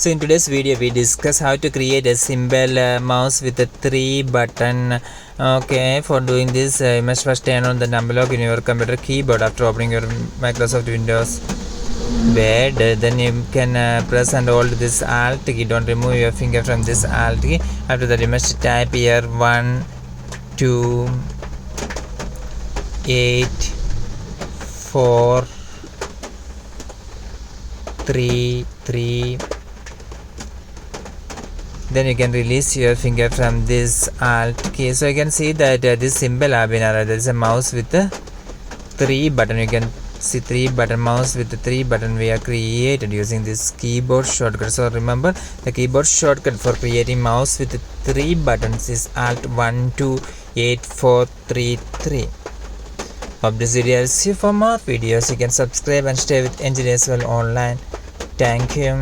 So in today's video we discuss how to create a simple mouse with a 3 button. Okay, for doing this you must first turn on the number lock in your computer keyboard after opening your Microsoft Windows bed. Then you can press and hold this alt key. Don't remove your finger from this alt key. After that you must type here 1 2 8 4 3 3. Then you can release your finger from this alt key. So you can see that this symbol have been added. There is a mouse with a 3 button. You can see 3 button mouse with the 3 button we are created using this keyboard shortcut. So remember, the keyboard shortcut for creating mouse with 3 buttons is alt 1 2 8 4 3 3. Hope this video helps you. For more videos you can subscribe and stay with Engineers World Online. Thank you.